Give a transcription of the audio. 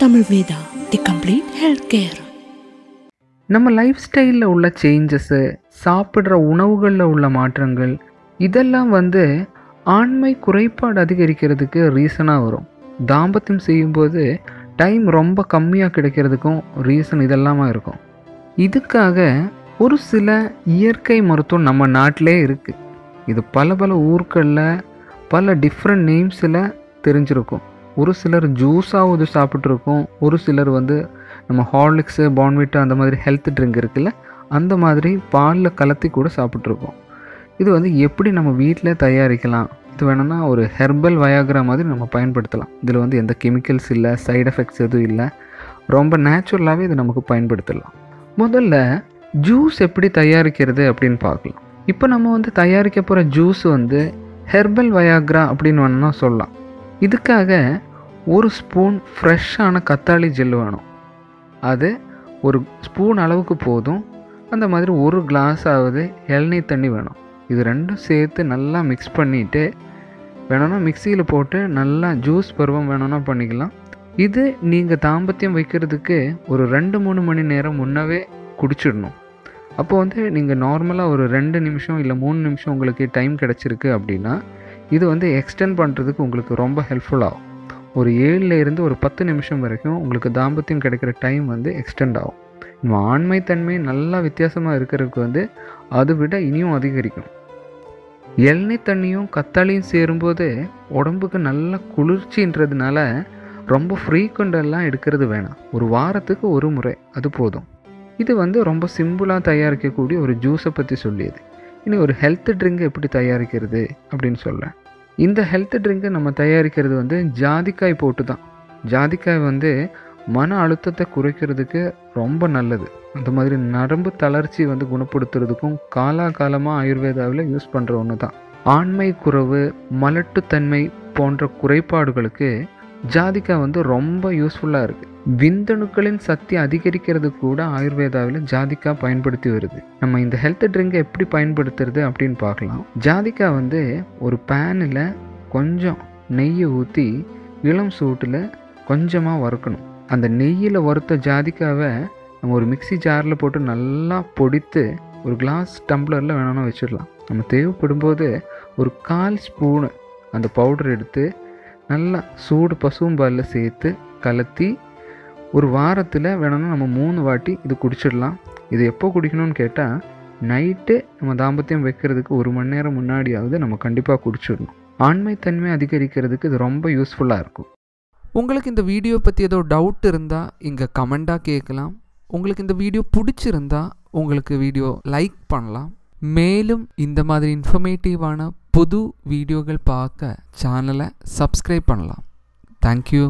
Tamil Veda, the complete healthcare. நம்ம life ஸ்டைலில் உள்ள சேஞ்சஸ்ஸு, சாப்பிட்ற உணவுகளில் உள்ள மாற்றங்கள், இதெல்லாம் ஆண்மை குறைபாடு அதிகரிக்கிறதுக்கு ரீசனாக வரும். தாம்பத்தியம் செய்யும்போது டைம் ரொம்ப கம்மியாக கிடைக்கிறதுக்கும் ரீசன் இதெல்லாமா இருக்கும். இதுக்காக ஒரு சில இயற்கை மருத்துவம் நம்ம நாட்டிலே இருக்குது. இது பல பல ஊர்களில் பல டிஃப்ரெண்ட் நேம்ஸில் தெரிஞ்சிருக்கும். ஒரு சிலர் ஜூஸாவது சாப்பிட்ருக்கோம், ஒரு சிலர் நம்ம ஹார்லிக்ஸு, பான்விட்டா அந்த மாதிரி ஹெல்த் ட்ரிங்க் இருக்குல்ல, அந்த மாதிரி பாலில் கலத்தி கூட சாப்பிட்ருக்கோம். இது எப்படி நம்ம வீட்டில் தயாரிக்கலாம், இது வேணும்னா ஒரு ஹெர்பல் வயாகிரா மாதிரி நம்ம பயன்படுத்தலாம். இதில் எந்த கெமிக்கல்ஸ் இல்லை, சைடு எஃபெக்ட்ஸ் எதுவும் இல்லை, ரொம்ப நேச்சுரலாகவே இது நமக்கு பயன்படுத்தலாம். முதல்ல ஜூஸ் எப்படி தயாரிக்கிறது அப்படின்னு பார்க்கலாம். இப்போ நம்ம தயாரிக்க போகிற ஜூஸ் ஹெர்பல் வயாகிரா அப்படின்னு வேணும்னா சொல்லலாம். இதுக்காக ஒரு ஸ்பூன் ஃப்ரெஷ்ஷான கத்தாழி ஜெல் வேணும். அது ஒரு ஸ்பூன் அளவுக்கு போதும். அந்த மாதிரி ஒரு கிளாஸாவது இளநீர் தண்ணி வேணும். இது ரெண்டும் சேர்த்து நல்லா மிக்ஸ் பண்ணிவிட்டு வேணும்னா மிக்சியில் போட்டு நல்லா ஜூஸ் பருவம் வேணும்னா பண்ணிக்கலாம். இது நீங்கள் தாம்பத்தியம் வைக்கிறதுக்கு ஒரு 2-3 மணி நேரம் முன்னவே குடிச்சிடணும். அப்போ நீங்கள் நார்மலாக ஒரு 2 நிமிஷம் இல்லை 3 நிமிஷம் உங்களுக்கு டைம் கிடச்சிருக்கு அப்படின்னா இது எக்ஸ்டெண்ட் பண்ணுறதுக்கு உங்களுக்கு ரொம்ப ஹெல்ப்ஃபுல்லாகும். ஒரு 7லேருந்து ஒரு 10 நிமிஷம் வரைக்கும் உங்களுக்கு தாம்பத்தியம் கிடைக்கிற டைம் எக்ஸ்டெண்ட் ஆகும். நம்ம ஆண்மைத்தன்மை நல்லா வித்தியாசமாக இருக்கிறதுக்கு அதை விட இனியும் அதிகரிக்கும். இளநீர் தண்ணியும் கத்தாழையும் சேரும்போது உடம்புக்கு நல்ல குளிர்ச்சின்றதுனால ரொம்ப ஃப்ரீக்வெண்டெல்லாம் எடுக்கிறது வேணாம். ஒரு வாரத்துக்கு ஒரு முறை அது போதும். இது ரொம்ப சிம்பிளாக தயாரிக்கக்கூடிய ஒரு ஜூஸை பற்றி சொல்லியது. இனி ஒரு ஹெல்த் ட்ரிங்க் எப்படி தயாரிக்கிறது அப்படின்னு சொல்கிறேன். இந்த ஹெல்த் ட்ரிங்கை நம்ம தயாரிக்கிறது ஜாதிக்காய் போட்டு தான். ஜாதிக்காய் மன அழுத்தத்தை குறைக்கிறதுக்கு ரொம்ப நல்லது. அந்த மாதிரி நரம்பு தளர்ச்சி குணப்படுத்துறதுக்கும் காலாகாலமாக ஆயுர்வேதாவில் யூஸ் பண்ணுற ஒன்று தான். ஆண்மை குறைவு, மலட்டுத்தன்மை போன்ற குறைபாடுகளுக்கு ஜாதிக்காய் ரொம்ப யூஸ்ஃபுல்லாக இருக்குது. விந்தணுக்களின் சக்தி அதிகரிக்கிறது கூட ஆயுர்வேதாவில் ஜாதிக்காய் பயன்படுத்தி வருது. நம்ம இந்த ஹெல்த் ட்ரிங்கை எப்படி பயன்படுத்துறது அப்படின்னு பார்க்கலாம். ஜாதிக்காய் ஒரு பேனில் கொஞ்சம் நெய்யை ஊற்றி இளம் சூட்டில் கொஞ்சமாக வறுக்கணும். அந்த நெய்யில் வறுத்த ஜாதிக்காவை நம்ம ஒரு மிக்சி ஜாரில் போட்டு நல்லா பொடித்து ஒரு கிளாஸ் டம்ளரில் வேணும்னா வச்சிடலாம். நம்ம தேவைப்படும்போது ஒரு 1/4 ஸ்பூனு அந்த பவுடர் எடுத்து நல்லா சூடு பசும்பாலில் சேர்த்து கலத்தி ஒரு வாரத்தில் வேணும்னா நம்ம 3 வாட்டி இது குடிச்சிடலாம். இது எப்போ குடிக்கணும்னு கேட்டால் நைட்டு நம்ம தாம்பத்தியம் வைக்கிறதுக்கு 1 மணி நேரம் முன்னாடியாவது நம்ம கண்டிப்பாக குடிச்சிடணும். ஆண்மைத்தன்மை அதிகரிக்கிறதுக்கு இது ரொம்ப யூஸ்ஃபுல்லாக இருக்கும். உங்களுக்கு இந்த வீடியோ பற்றி ஏதோ டவுட் இருந்தால் இங்கே கமெண்ட்டாக கேட்கலாம். உங்களுக்கு இந்த வீடியோ பிடிச்சிருந்தா உங்களுக்கு வீடியோ லைக் பண்ணலாம். மேலும் இந்த மாதிரி இன்ஃபர்மேட்டிவான புது வீடியோகள் பார்க்க சேனலை சப்ஸ்கிரைப் பண்ணலாம். தேங்க்யூ.